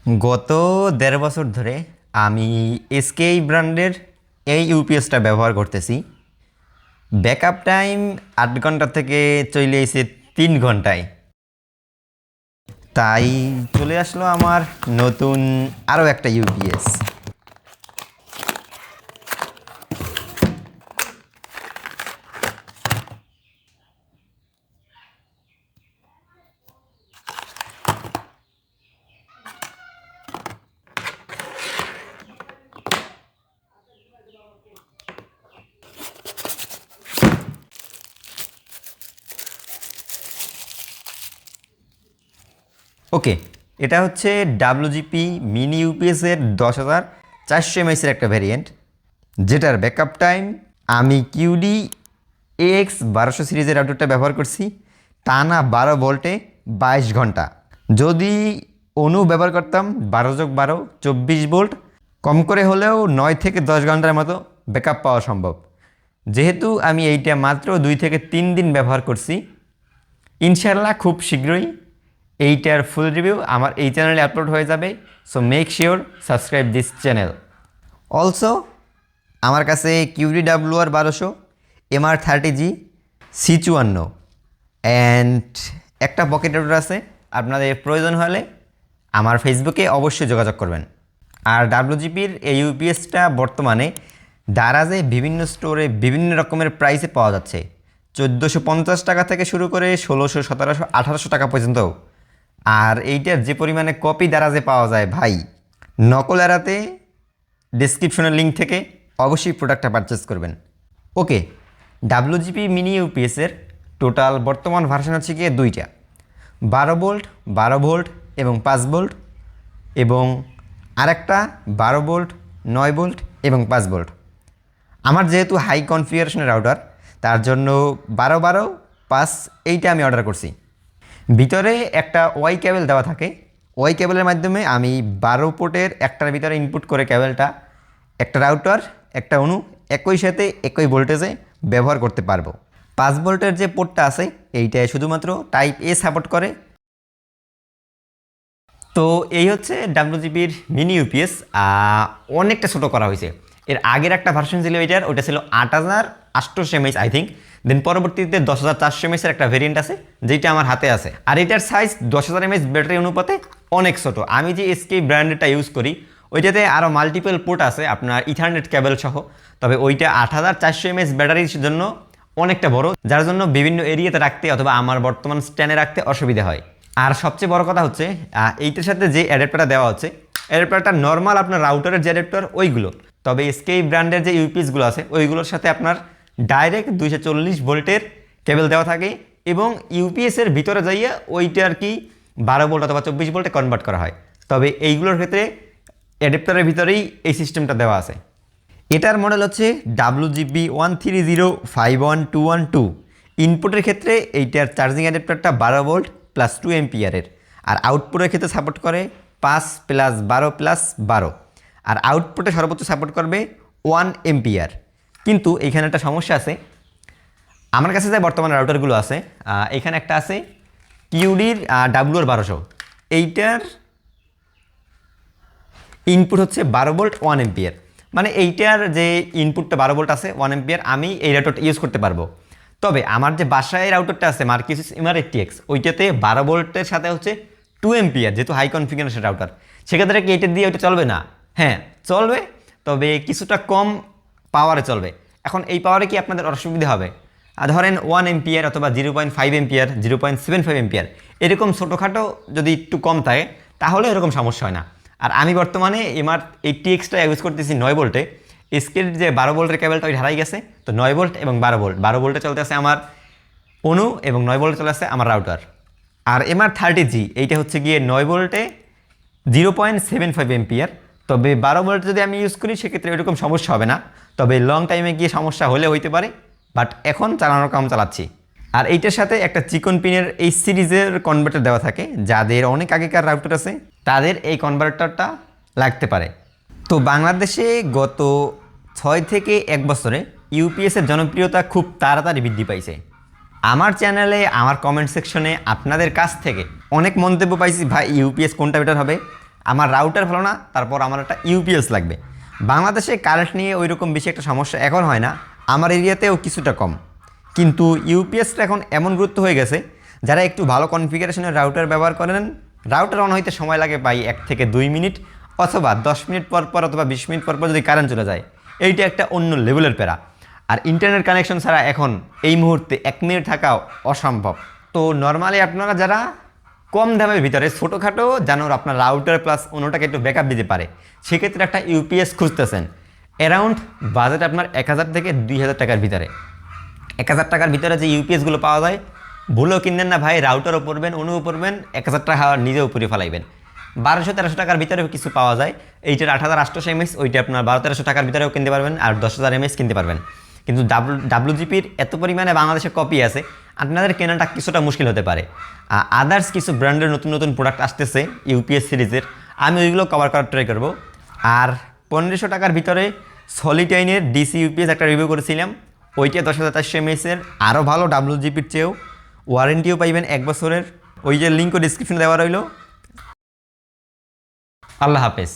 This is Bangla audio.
গত ১.৫ বছর ধরে আমি এসকেই ব্র্যান্ডের এই ইউপিএসটা ব্যবহার করতেছি। ব্যাকআপ টাইম ৮ ঘন্টা থেকে চলে এসে ৩ ঘন্টায়। তাই চলে আসলো আমার নতুন আরও একটা ইউপিএস। ওকে, এটা হচ্ছে ডাব্লুজিপি মিনি ইউপিএসের ১০,৪০০ এমএইচের একটা ভ্যারিয়েন্ট, যেটার ব্যাকআপ টাইম আমি কিউডি এক্স ১২০০ সিরিজের রাউটারটা ব্যবহার করছি, টানা ১২ ভোল্টে ২২ ঘন্টা। যদি অনু ব্যবহার করতাম ১২+১২ ২৪ ভোল্ট, কম করে হলেও ৯ থেকে ১০ ঘন্টার মতো ব্যাকআপ পাওয়া সম্ভব। যেহেতু আমি এইটা মাত্র ২ থেকে ৩ দিন ব্যবহার করছি, ইনশাল্লাহ খুব শীঘ্রই এইটার ফুল রিভিউ আমার এই চ্যানেলে আপলোড হয়ে যাবে। So make sure subscribe this channel. Also আমার কাছে QDWR ১২০০, MR30G, C৫৪ অ্যান্ড একটা পকেট রাউটার আছে। আপনাদের প্রয়োজন হলে আমার ফেসবুকে অবশ্যই যোগাযোগ করবেন। আর ডাব্লুজিপির এই ইউপিএসটা বর্তমানে দারাজে বিভিন্ন স্টোরে বিভিন্ন রকমের প্রাইসে পাওয়া যাচ্ছে। ১৪৫০ টাকা থেকে শুরু করে ১৬০০, ১৭০০, ১৮০০ টাকা পর্যন্ত। আর এইটার যে পরিমাণে কপি দারাজে পাওয়া যায় ভাই, নকল এড়াতে ডিসক্রিপশনের লিঙ্ক থেকে অবশ্যই প্রোডাক্টটা পারচেস করবেন। ওকে, ডাব্লুজিপি মিনি ইউপিএসের টোটাল বর্তমান ভার্সন হচ্ছে গিয়ে দুইটা, ১২ ভোল্ট, ১২ ভোল্ট এবং ৫ ভোল্ট, এবং আরেকটা ১২ ভোল্ট, ৯ ভোল্ট এবং ৫ ভোল্ট। আমার যেহেতু হাই কনফিগারেশনের রাউটার, তার জন্য ১২/৫ এইটা আমি অর্ডার করছি। ভিতরে একটা ওয়াই কেবল দেওয়া থাকে। ওয়াই কেবলের মাধ্যমে আমি ১২ পোর্টের একটার ভিতরে ইনপুট করে কেবলটা একটা রাউটার, একটা অনু একই সাথে একই ভোল্টেজে ব্যবহার করতে পারবো। ৫ ভোল্টের যে পোর্টটা আছে এইটায় শুধুমাত্র টাইপ এ সাপোর্ট করে। তো এই হচ্ছে ডাব্লুজিপির মিনি ইউপিএস। অনেকটা ছোটো করা হয়েছে। এর আগের একটা ভার্সন ছিল এটার, ওইটা ছিল ৮৮৮০ এমএইচ আই থিঙ্ক। দেন পরবর্তীতে ১০,৪০০ এমএইচের একটা ভেরিয়েন্ট আছে, যেটা আমার হাতে আছে। আর এটার সাইজ ১০,০০০ এমএইচ ব্যাটারি অনুপাতে অনেক ছোটো। আমি যে এসকে ব্র্যান্ডেরটা ইউজ করি ওইটাতে আরও মাল্টিপল পোর্ট আছে, আপনার ইথারনেট কেবল সহ। তবে ওইটা ৮৪০০ এমএইচ ব্যাটারির জন্য অনেকটা বড়, যার জন্য বিভিন্ন এরিয়াতে রাখতে অথবা আমার বর্তমান স্ট্যান্ডে রাখতে অসুবিধা হয়। আর সবচেয়ে বড় কথা হচ্ছে এইটার সাথে যে অ্যাডাপ্টারটা দেওয়া হচ্ছে, অ্যাডাপ্টারটা নর্মাল আপনার রাউটারের যে অ্যাডাপ্টার ওইগুলো। তবে এসকে ব্র্যান্ডের যে ইউপিএসগুলো আছে ওইগুলোর সাথে আপনার ডাইরেক্ট ২৪০ ভোল্টের কেবল দেওয়া থাকে, এবং ইউপিএসের ভিতরে যাইয়া ওইটা আর কি ১২ ভোল্ট অথবা ২৪ ভোল্টে কনভার্ট করা হয়। তবে এইগুলোর ক্ষেত্রে অ্যাডাপ্টারের ভিতরেই এই সিস্টেমটা দেওয়া আছে। এটার মডেল হচ্ছে WGB13051212। ইনপুটের ক্ষেত্রে এইটার চার্জিং অ্যাডাপ্টারটা ১২ ভোল্ট প্লাস 2 এম্পিয়ারের, আর আউটপুটের ক্ষেত্রে সাপোর্ট করে ৫ প্লাস ১২ প্লাস ১২, আর আউটপুটে সর্বোচ্চ সাপোর্ট করবে 1 এম্পিয়ার। কিন্তু এইখানে একটা সমস্যা আছে। আমার কাছে যে বর্তমানে রাউটারগুলো আছে, এখানে একটা আছে কিউডির WR ১২০০। এইটার ইনপুট হচ্ছে ১২ ভোল্ট 1 এম্পিয়ার। মানে এইটার যে ইনপুটটা ১২ ভোল্ট আছে 1 এম্পিয়ার, আমি এই রাউটারটা ইউজ করতে পারবো। তবে আমার যে বাসায় রাউটারটা আছে মার্কিউসিস MR80X, ওইটাতে ১২ ভোল্টের সাথে হচ্ছে 2 এম্পিয়ার, যেহেতু হাই কনফিগারেশন রাউটার। সেক্ষেত্রে কি এটা দিয়ে ওইটা চলবে না? হ্যাঁ চলবে, তবে কিছুটা কম পাওয়ারে চলবে। এখন এই পাওয়ারে কি আপনাদের অসুবিধা হবে? ধরেন 1 এম্পিয়ার অথবা 0.5 এম্পিয়ার, 0.75 এম্পিয়ার, এরকম ছোটোখাটো যদি একটু কম থাকে তাহলে এরকম সমস্যা হয় না। আর আমি বর্তমানে MR80Xটা ইউজ করতেছি ৯ ভোল্টে। এসকের যে ১২ ভোল্টের কেবলটা ওই হারাই গেছে, তো 9 ভোল্ট এবং ১২ ভোল্ট, ১২ ভোল্টে চলতে আছে আমার অনু এবং ৯ ভোল্টে চলে আসছে আমার রাউটার। আর MR30G এইটা হচ্ছে গিয়ে ৯ ভোল্টে 0.75 এম্পিয়ার। তবে ১২ ভোল্ট যদি আমি ইউজ করি সেক্ষেত্রে এরকম সমস্যা হবে না, তবে লং টাইমে গিয়ে সমস্যা হলে হইতে পারে। বাট এখন চালানোর কাম চালাচ্ছি। আর এইটার সাথে একটা চিকন পিনের এই সিরিজের কনভার্টার দেওয়া থাকে। যাদের অনেক আগেকার রাউটার আছে তাদের এই কনভার্টারটা লাগতে পারে। তো বাংলাদেশে গত ৬ থেকে ১ বছরে ইউপিএসের জনপ্রিয়তা খুব তাড়াতাড়ি বৃদ্ধি পাইছে। আমার চ্যানেলে আমার কমেন্ট সেকশনে আপনাদের কাছ থেকে অনেক মন্তব্য পাইছি, ভাই ইউপিএস কোনটা বেটার হবে, আমার রাউটার ভালো না, তারপর আমার একটা ইউপিএস লাগবে। বাংলাদেশে কারেন্ট নিয়ে ওই রকম বেশি একটা সমস্যা এখন হয় না, আমার এরিয়াতেও কিছুটা কম। কিন্তু ইউপিএসটা এখন এমন গুরুত্ব হয়ে গেছে, যারা একটু ভালো কনফিগারেশনের রাউটার ব্যবহার করেন, রাউটার অন হইতে সময় লাগে প্রায় 1 থেকে 2 মিনিট, অথবা 10 মিনিট পর পর অথবা 20 মিনিট পর পর যদি কারেন্ট চলে যায়, এইটা একটা অন্য লেভেলের প্যারা। আর ইন্টারনেট কানেকশন ছাড়া এখন এই মুহূর্তে 1 মিনিট থাকাও অসম্ভব। তো নর্মালি আপনারা যারা কম দামের ভিতরে ছোটোখাটো জানোর আপনার রাউটার প্লাস অন্যটাকে একটু ব্যাকআপ দিতে পারে, সেক্ষেত্রে একটা ইউপিএস খুঁজতেছেন, অ্যারাউন্ড বাজেট আপনার 1000 থেকে 2000 টাকার ভিতরে। 1000 টাকার ভিতরে যে ইউপিএসগুলো পাওয়া যায়, ভুলেও কিনবেন না ভাই, রাউটারও পড়বেন, অনুও পড়বেন, 1000 টাকা নিজেও উপরে ফেলাইবেন। 1200-1300 টাকার ভিতরেও কিছু পাওয়া যায়, এইটার 8800 এমএস, ওইটা আপনার 1200-1300 টাকার ভিতরেও কিনতে পারবেন, আর 10000 এমএস কিনতে পারবেন। কিন্তু ডাব্লুজিপির এত পরিমাণে বাংলাদেশে কপি আছে, আপনাদের কেনাটা কিছুটা মুশকিল হতে পারে। আদার্স কিছু ব্র্যান্ডের নতুন নতুন প্রোডাক্ট আসতেছে ইউপিএস সিরিজের, আমি ওইগুলো কভার করার ট্রাই করবো। আর 1500 টাকার ভিতরে সলিটাইনের ডিসি ইউপিএস একটা রিভিউ করেছিলাম, ওইটা 10400 এমএসের, আরও ভালো ডাব্লুজিপির চেয়েও, ওয়ারেন্টিও পাইবেন 1 বছরের। ওই যে লিঙ্কও ডিসক্রিপশনে দেওয়া রইল। আল্লাহ হাফেজ।